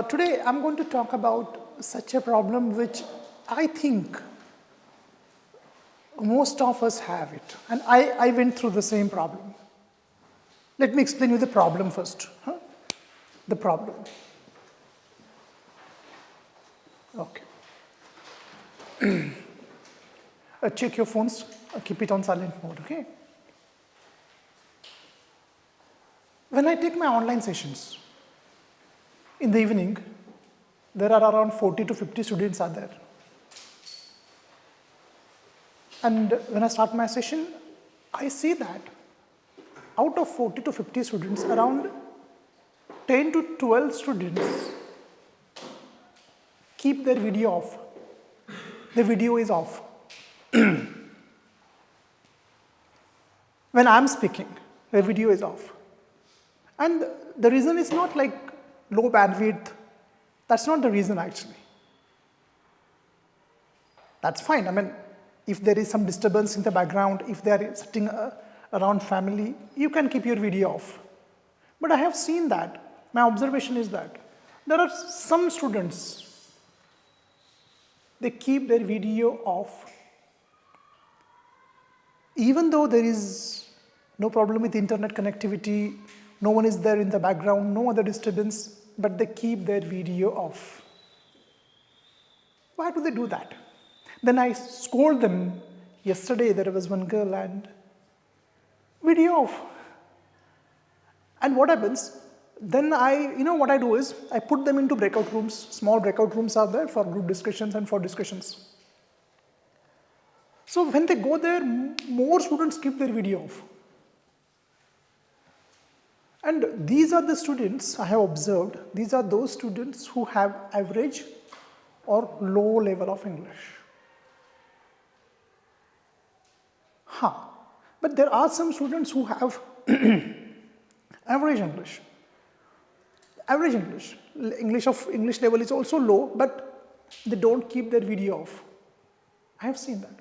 Today I'm going to talk about such a problem which I think most of us have it. And I went through the same problem. Let me explain you the problem first. The problem. Okay. Check your phones, keep it on silent mode, okay? When I take my online sessions in the evening, there are around 40 to 50 students are there. And when I start my session, I see that out of 40 to 50 students, around 10 to 12 students keep their video off. The video is off. When I'm speaking, the video is off. And the reason is not like low bandwidth. That's not the reason actually. That's fine. I mean, if there is some disturbance in the background, if they are sitting around family, you can keep your video off. But I have seen that, my observation is that there are some students, they keep their video off. Even though there is no problem with internet connectivity, no one is there in the background, no other disturbance, but they keep their video off. Why do they do that? Then I scold them. Yesterday there was one girl and video off. And what happens? Then what I do is I put them into breakout rooms. Small breakout rooms are there for group discussions and for discussions. So when they go there, more students keep their video off. And these are the students I have observed. These are those students who have average or low level of English. But there are some students who have average English. Average English. English level is also low, but they don't keep their video off. I have seen that.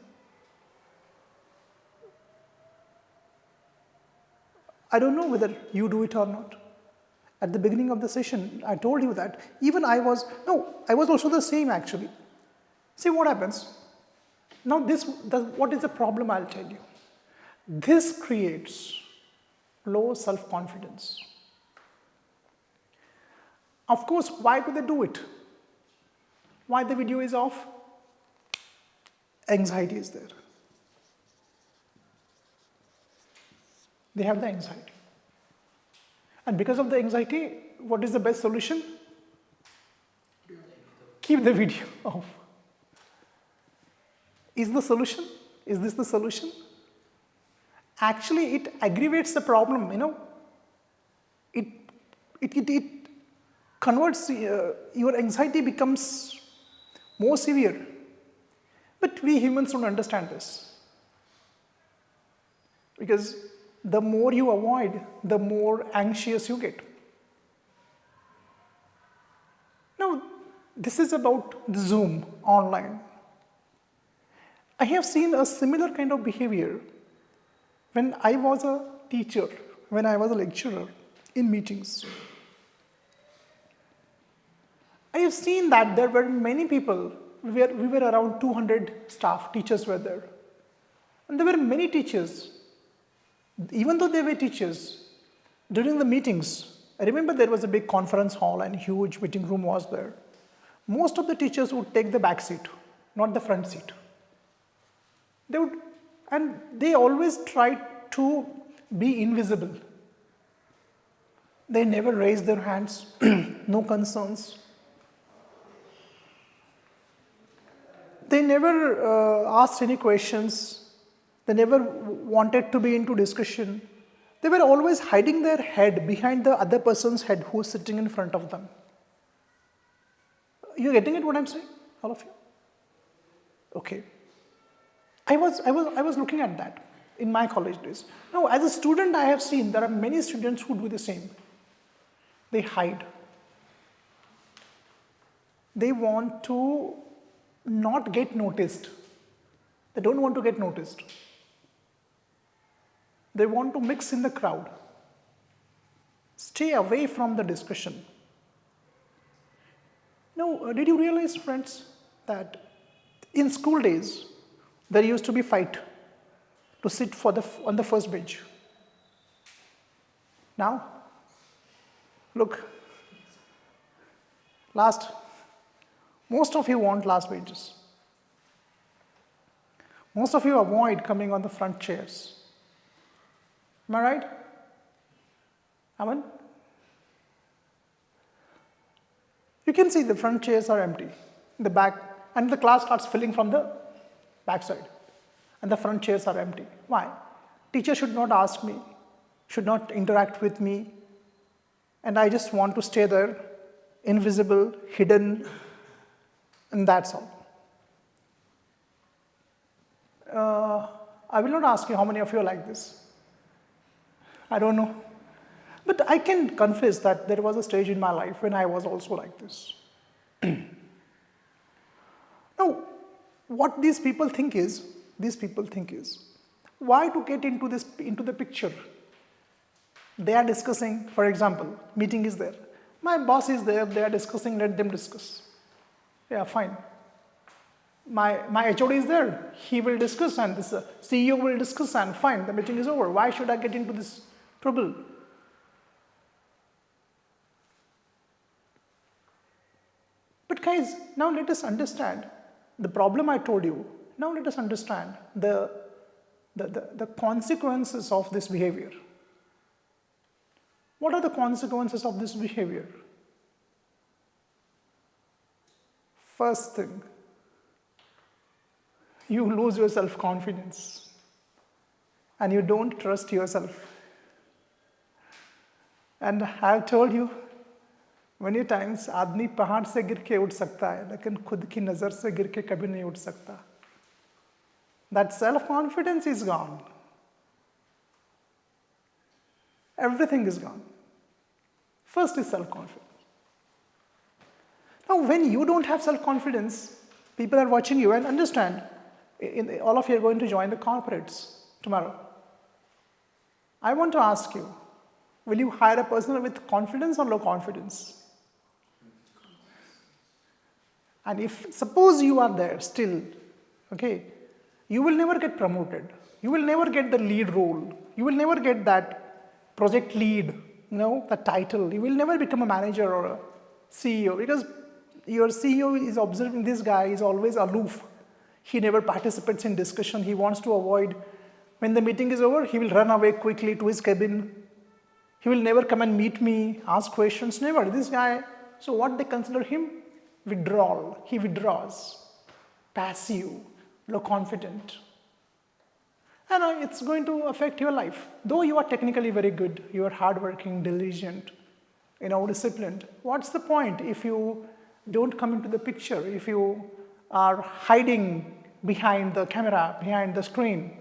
I don't know whether you do it or not. At the beginning of the session, I told you that even I was also the same actually. See what happens? Now what is the problem, I'll tell you. This creates low self-confidence. Of course, why do they do it? Why the video is off? Anxiety is there. They have the anxiety. And because of the anxiety, what is the best solution? Keep the video off. Is the solution? Is this the solution? Actually, it aggravates the problem, It converts, your anxiety becomes more severe. But we humans don't understand this. Because the more you avoid, the more anxious you get. Now, this is about the Zoom online. I have seen a similar kind of behavior when I was a teacher, when I was a lecturer in meetings. I have seen that there were many people, we were around 200 staff, teachers were there. And there were many teachers. Even though they were teachers, during the meetings, I remember there was a big conference hall and huge meeting room was there. Most of the teachers would take the back seat, not the front seat. They always tried to be invisible. They never raised their hands, no concerns. They never asked any questions. They never wanted to be into discussion. They were always hiding their head behind the other person's head who is sitting in front of them. You getting it what I'm saying, all of you? Okay. I was looking at that in my college days. Now, as a student, I have seen there are many students who do the same. They hide. They want to not get noticed. They don't want to get noticed. They want to mix in the crowd. Stay away from the discussion. Now, did you realize, friends, that in school days, there used to be fight to sit on the first bench. Now, look, most of you want last benches. Most of you avoid coming on the front chairs. Am I right? Aman? You can see the front chairs are empty. The back, and the class starts filling from the back side. And the front chairs are empty. Why? Teacher should not ask me, should not interact with me, and I just want to stay there, invisible, hidden, and that's all. I will not ask you how many of you are like this. I don't know. But I can confess that there was a stage in my life when I was also like this. Now, what these people think is, why to get into the picture? They are discussing, for example, meeting is there. My boss is there, they are discussing, let them discuss. Yeah, fine. My HOD is there, he will discuss and this CEO will discuss and fine, the meeting is over. Why should I get into this trouble? But guys, now let us understand the problem I told you. Now let us understand the consequences of this behavior. What are the consequences of this behavior? First thing, you lose your self-confidence and you don't trust yourself. And I have told you many times, आदमी पहाड़ से गिर के उठ सकता है, लेकिन खुद की नज़र से गिर के कभी नहीं उठ सकता. That self-confidence is gone. Everything is gone. First is self-confidence. Now, when you don't have self-confidence, people are watching you and understand, all of you are going to join the corporates tomorrow. I want to ask you, will you hire a person with confidence or low confidence? And if, suppose you are there still, okay, you will never get promoted. You will never get the lead role. You will never get that project lead, the title. You will never become a manager or a CEO because your CEO is observing this guy is always aloof. He never participates in discussion. He wants to avoid. When the meeting is over, he will run away quickly to his cabin. He will never come and meet me, ask questions, never. This guy, so what they consider him? Withdrawal. He withdraws. Passive, low confident. And it's going to affect your life. Though you are technically very good, you are hardworking, diligent, disciplined. What's the point if you don't come into the picture, if you are hiding behind the camera, behind the screen?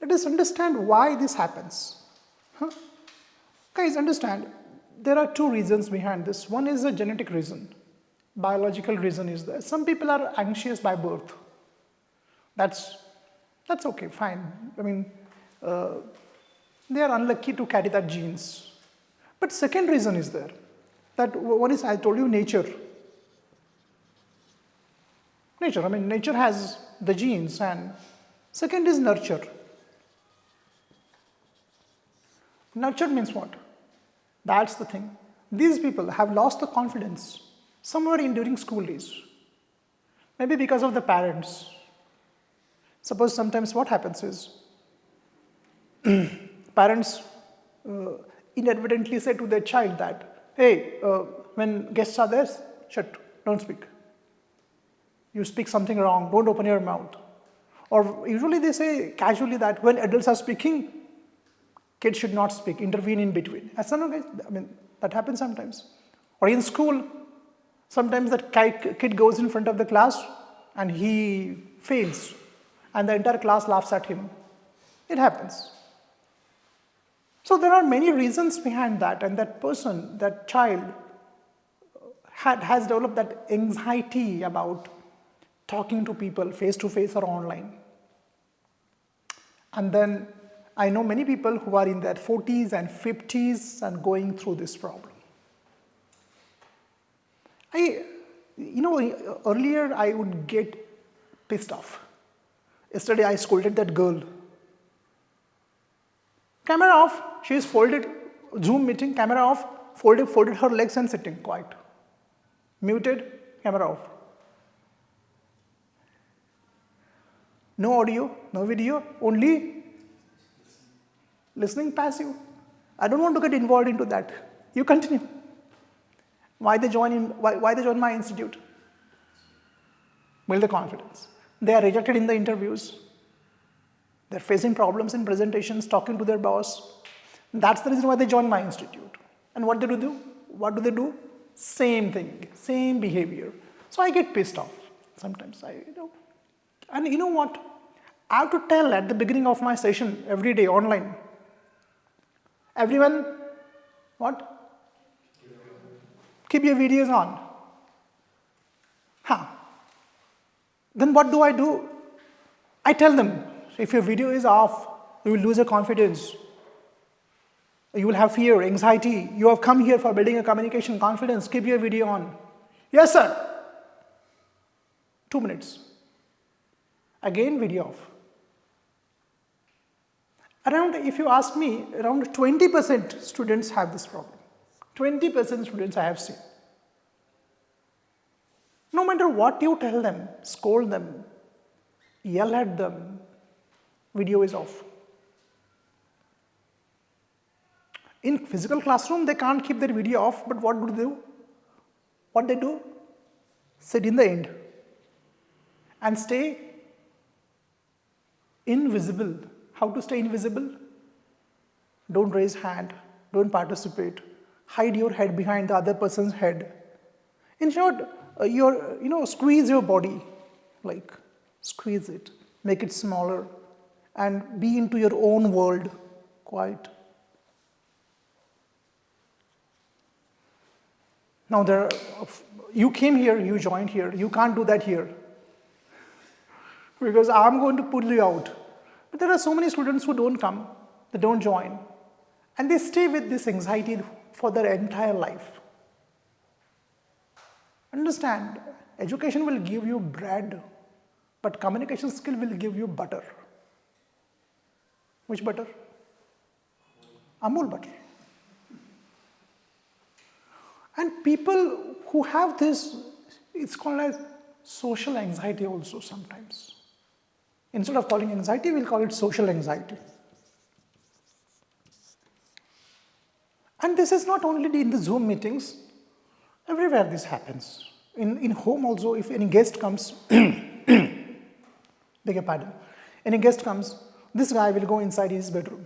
Let us understand why this happens. Guys, understand, there are two reasons behind this. One is a genetic reason. Biological reason is there. Some people are anxious by birth. That's okay, fine. I mean, they are unlucky to carry that genes. But second reason is there. That one is, I told you, nature. Nature has the genes, and second is nurture. Nurture means what? That's the thing. These people have lost the confidence somewhere during school days. Maybe because of the parents. Suppose sometimes what happens is, parents inadvertently say to their child that, hey, when guests are there, shut, don't speak. You speak something wrong, don't open your mouth. Or usually they say casually that when adults are speaking, kids should not speak, intervene in between. That happens sometimes. Or in school, sometimes that kid goes in front of the class and he fails and the entire class laughs at him. It happens. So there are many reasons behind that, and that person, that child has developed that anxiety about talking to people face to face or online. And then I know many people who are in their 40s and 50s and going through this problem. I, earlier I would get pissed off. Yesterday I scolded that girl. Camera off, she is folded, Zoom meeting, camera off, folded her legs and sitting quiet. Muted, camera off. No audio, no video, only listening passive. I don't want to get involved into that. You continue. Why they join my institute? Build the confidence. They are rejected in the interviews. They're facing problems in presentations, talking to their boss. That's the reason why they join my institute. And what do? What do they do? Same thing, same behavior. So I get pissed off sometimes. And you know what? I have to tell at the beginning of my session every day online. Everyone, what? Keep your videos on. Then what do? I tell them, if your video is off, you will lose your confidence. You will have fear, anxiety. You have come here for building a communication confidence. Keep your video on. Yes, sir. 2 minutes. Again, video off. If you ask me, around 20% students have this problem. 20% students I have seen. No matter what you tell them, scold them, yell at them, video is off. In physical classroom, they can't keep their video off, but what do they do? What they do? Sit in the end and stay invisible. How to stay invisible? Don't raise hand, don't participate, hide your head behind the other person's head. In short, squeeze your body, like squeeze it, make it smaller, and be into your own world, quiet. Now you came here, you joined here, you can't do that here. Because I'm going to pull you out. But there are so many students who don't come, they don't join, and they stay with this anxiety for their entire life. Understand, education will give you bread, but communication skill will give you butter. Which butter? Amul butter. And people who have this, it's called as social anxiety also sometimes. Instead of calling anxiety, we'll call it social anxiety. And this is not only in the Zoom meetings, everywhere this happens. In home also, if any guest comes, beg your pardon, any guest comes, this guy will go inside his bedroom.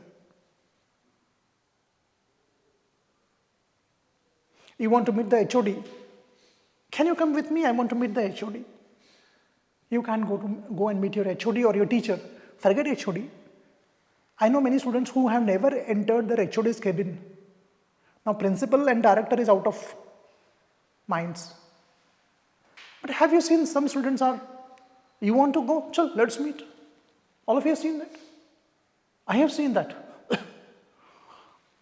You want to meet the HOD? Can you come with me? I want to meet the HOD. You can't go and meet your HOD or your teacher. Forget HOD. I know many students who have never entered their HOD's cabin. Now principal and director is out of minds. But have you seen some students you want to go? Chal, let's meet. All of you have seen that? I have seen that.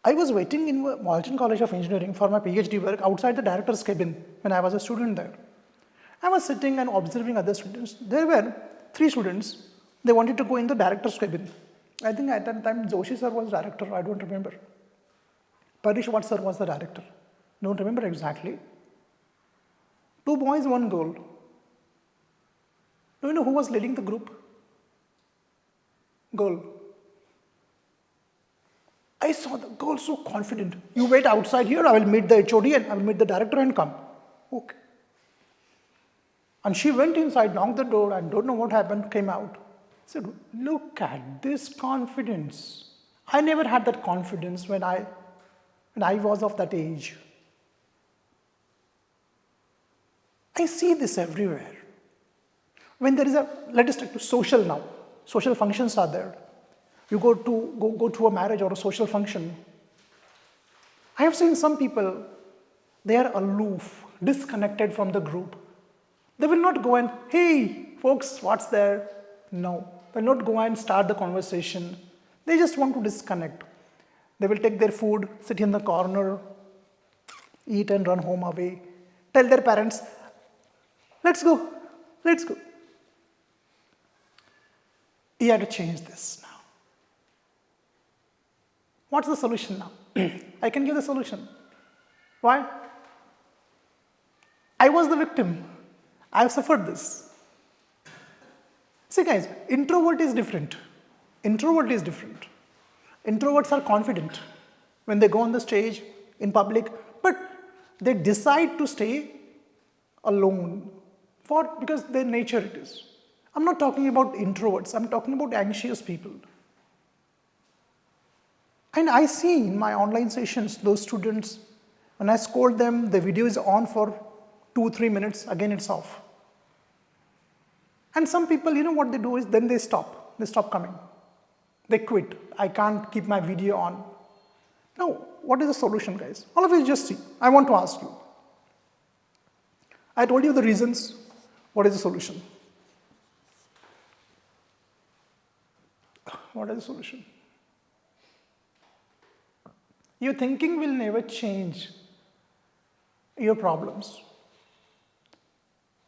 I was waiting in Walton College of Engineering for my PhD work outside the director's cabin when I was a student there. I was sitting and observing other students. There were 3 students. They wanted to go in the director's cabin. I think at that time Joshi sir was director. I don't remember. Parishwat sir was the director. Don't remember exactly. 2 boys, 1 girl. Do you know who was leading the group? Girl. I saw the girl so confident. You wait outside here, I will meet the HOD and I will meet the director and come. Okay. And she went inside, knocked the door, and don't know what happened, came out. I said, look at this confidence. I never had that confidence when I was of that age. I see this everywhere. When there is let us take to social now. Social functions are there. You go to a marriage or a social function. I have seen some people, they are aloof, disconnected from the group. They will not go and, hey, folks, what's there? No, they will not go and start the conversation. They just want to disconnect. They will take their food, sit in the corner, eat and run home away. tell their parents, let's go, let's go. You have to change this now. What's the solution now? I can give the solution. Why? I was the victim. I've suffered this. See guys, introvert is different. Introvert is different. Introverts are confident when they go on the stage in public, but they decide to stay alone because their nature it is. I'm not talking about introverts, I'm talking about anxious people. And I see in my online sessions, those students, when I scold them, the video is on for 2-3 minutes, again it's off. And some people, you know what they do is, then they stop coming. They quit. I can't keep my video on. Now, what is the solution, guys? All of you just see. I want to ask you. I told you the reasons. What is the solution? What is the solution? Your thinking will never change your problems.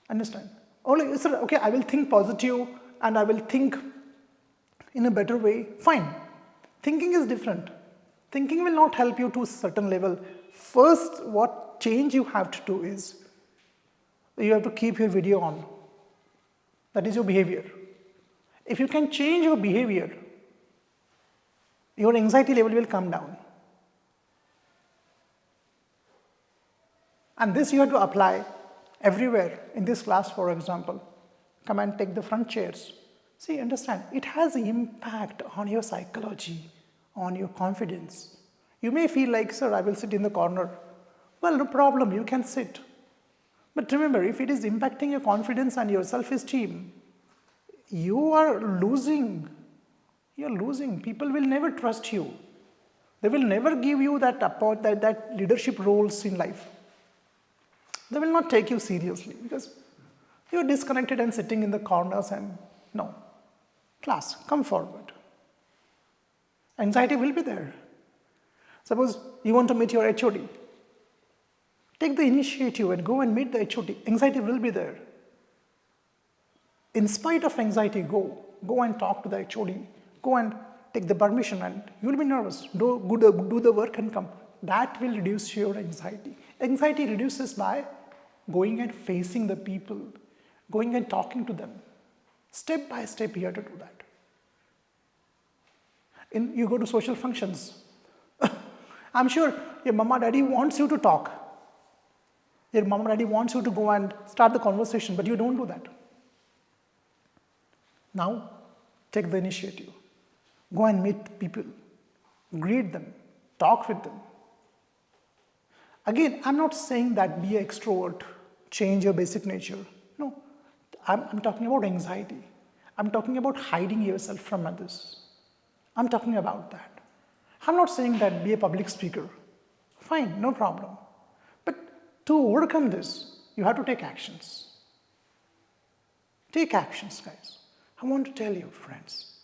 Understand? Only, okay, I will think positive and I will think in a better way. Fine. Thinking is different. Thinking will not help you to a certain level. First, what change you have to do is, you have to keep your video on. That is your behavior. If you can change your behavior, your anxiety level will come down. And this you have to apply everywhere. In this class, for example, come and take the front chairs. See, understand, it has an impact on your psychology, on your confidence. You may feel like, sir, I will sit in the corner. Well, no problem, you can sit. But remember, if it is impacting your confidence and your self-esteem, you are losing. You're losing. People will never trust you. They will never give you that leadership roles in life. They will not take you seriously because you're disconnected and sitting in the corners and no. Class, come forward. Anxiety will be there. Suppose you want to meet your HOD. Take the initiative and go and meet the HOD. Anxiety will be there. In spite of anxiety, go and talk to the HOD. Go and take the permission and you will be nervous. Do the work and come. That will reduce your anxiety. Anxiety reduces by going and facing the people, going and talking to them. Step by step you have to do that. You go to social functions. I'm sure your mama daddy wants you to talk. Your mama daddy wants you to go and start the conversation, but you don't do that. Now, take the initiative. Go and meet people. Greet them. Talk with them. Again, I'm not saying that be an extrovert, change your basic nature. No, I'm talking about anxiety. I'm talking about hiding yourself from others. I'm talking about that. I'm not saying that be a public speaker. Fine, no problem. But to overcome this, you have to take actions. Take actions, guys. I want to tell you, friends,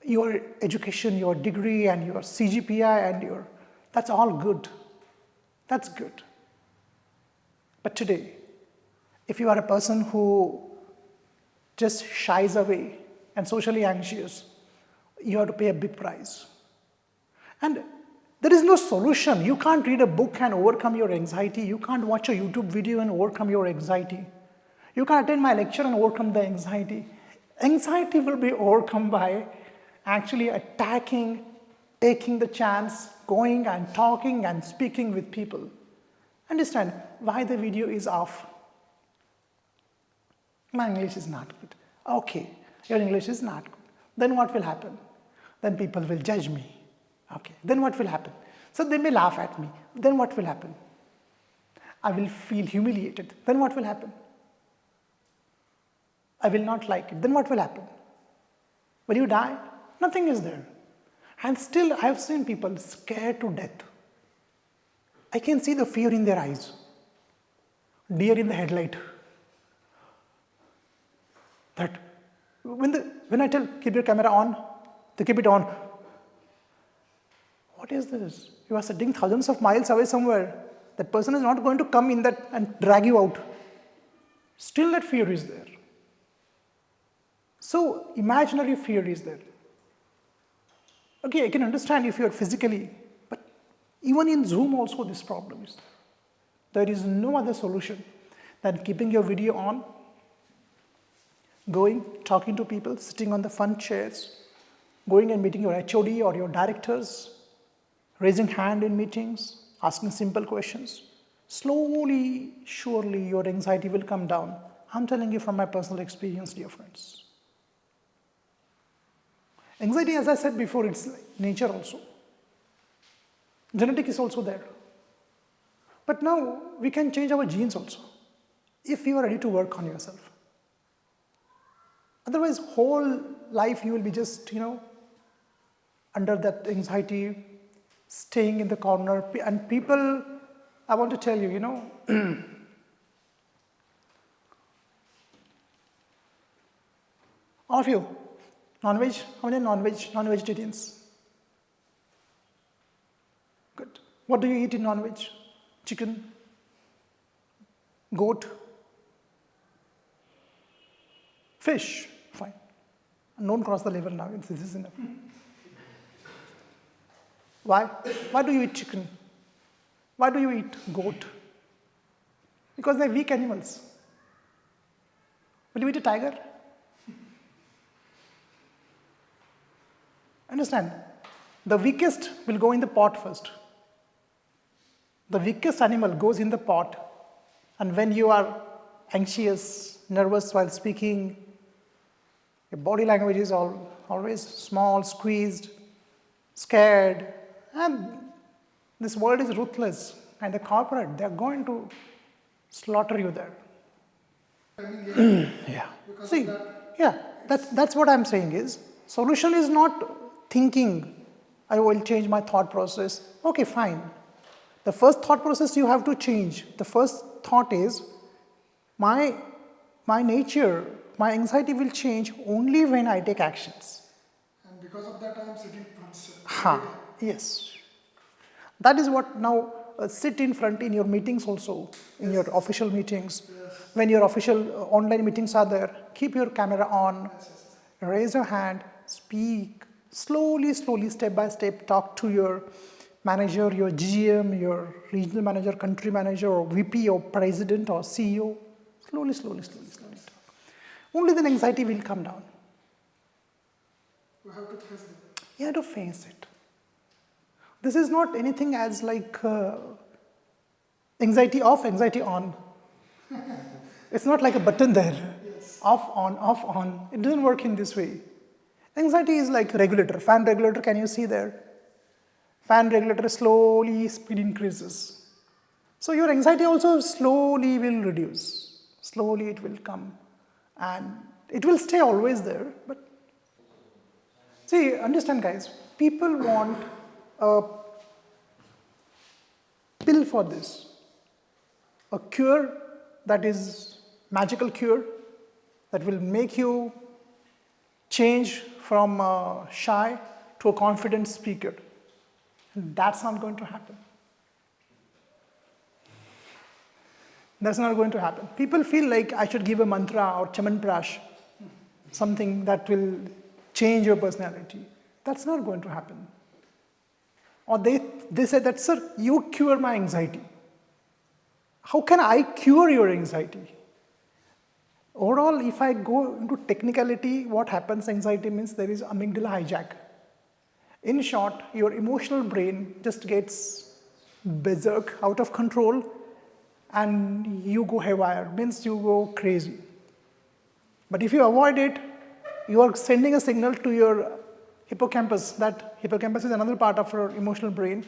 your education, your degree and your CGPI and that's all good. That's good. But today, if you are a person who just shies away and socially anxious, you have to pay a big price. And there is no solution. You can't read a book and overcome your anxiety. You can't watch a YouTube video and overcome your anxiety. You can't attend my lecture and overcome the anxiety. Anxiety will be overcome by actually attacking, taking the chance, going and talking and speaking with people. Understand why the video is off. My English is not good. Okay, your English is not good. Then what will happen? Then people will judge me. Okay, then what will happen? So they may laugh at me. Then what will happen? I will feel humiliated. Then what will happen? I will not like it. Then what will happen? Will you die? Nothing is there. And still I have seen people scared to death. I can see the fear in their eyes. Deer in the headlight. That when I tell keep your camera on, they keep it on. What is this? You are sitting thousands of miles away somewhere. That person is not going to come in that and drag you out. Still that fear is there. So imaginary fear is there. Okay, I can understand if you are physically, but even in Zoom also this problem is there. There is no other solution than keeping your video on, going, talking to people, sitting on the fun chairs, going and meeting your HOD or your directors, raising hand in meetings, asking simple questions. Slowly, surely your anxiety will come down. I'm telling you from my personal experience, dear friends. Anxiety, as I said before, it's nature also. Genetic is also there. But now we can change our genes also, if you are ready to work on yourself. Otherwise, whole life you will be just, under that anxiety, staying in the corner. And people, I want to tell you, all of you, non-veg, how many non-vegetarians? Good. What do you eat in non-veg? Chicken? Goat? Fish? Fine. And don't cross the liver now, this is enough. Why? Why do you eat chicken? Why do you eat goat? Because they're weak animals. Will you eat a tiger? Understand? The weakest will go in the pot first. The weakest animal goes in the pot, and when you are anxious, nervous while speaking, your body language is always small, squeezed, scared, and this world is ruthless, and the corporate, they're going to slaughter you there. Yeah. See, that's what I'm saying is, solution is not thinking, I will change my thought process. Okay, fine. The first thought process you have to change. The first thought is, my nature, my anxiety will change only when I take actions. And because of that, I am sitting front. Yes. That is what now, sit in front in your meetings also, in your official meetings. Yes. When your official online meetings are there, keep your camera on, raise your hand, speak, slowly, step by step, talk to your manager, your GM, your regional manager, country manager, or VP, or president, or CEO. Slowly talk. Only then anxiety will come down. You have to face it. You have to face it. This is not anything as like anxiety off, anxiety on. It's not like a button there. Yes. Off, on. It doesn't work in this way. Anxiety is like regulator. Fan regulator, can you see there? Fan regulator, slowly speed increases. So your anxiety also slowly will reduce. Slowly it will come. And it will stay always there. But see, understand guys, people want a pill for this. A cure that is magical cure that will make you change from shy to a confident speaker. And that's not going to happen. That's not going to happen. People feel like I should give a mantra or chamanprash, something that will change your personality. That's not going to happen. Or they say that, sir, you cure my anxiety. How can I cure your anxiety? Overall, if I go into technicality, what happens, anxiety means there is amygdala hijack. In short, your emotional brain just gets berserk, out of control, and you go haywire, means you go crazy. But if you avoid it, you are sending a signal to your hippocampus. That hippocampus is another part of your emotional brain.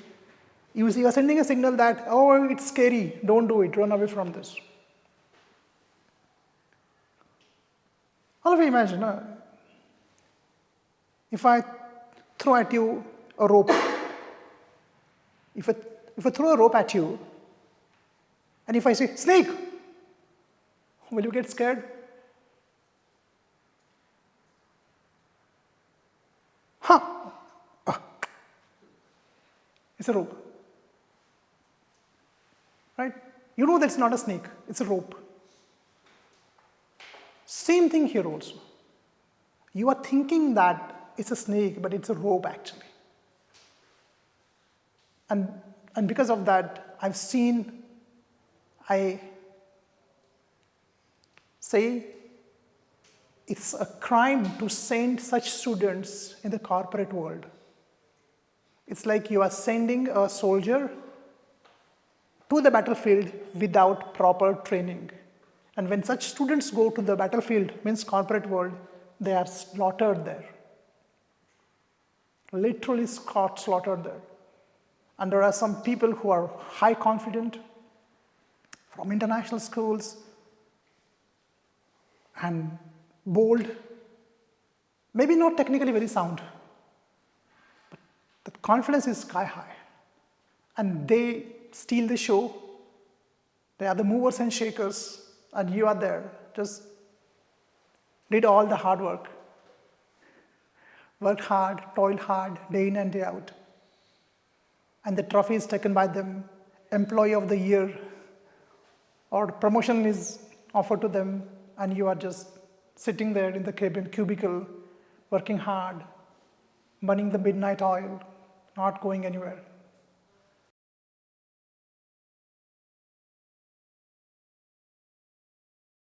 You are sending a signal that, oh, it's scary, don't do it, run away from this. All of you imagine, if I throw at you a rope, if I throw a rope at you, and if I say, snake, will you get scared? It's a rope. right? You know that's not a snake, it's a rope. Same thing here also. You are thinking that it's a snake, but it's a rope actually. And because of that, I say it's a crime to send such students in the corporate world. It's like you are sending a soldier to the battlefield without proper training. And when such students go to the battlefield, means corporate world, they are slaughtered there. Literally slaughtered there. And there are some people who are high confident from international schools and bold, maybe not technically very sound, but the confidence is sky high. And they steal the show. They are the movers and shakers, and you are there, just did all the hard work. Worked hard, toiled hard, day in and day out. And the trophy is taken by them, employee of the year, or promotion is offered to them, and you are just sitting there in the cubicle, working hard, burning the midnight oil, not going anywhere.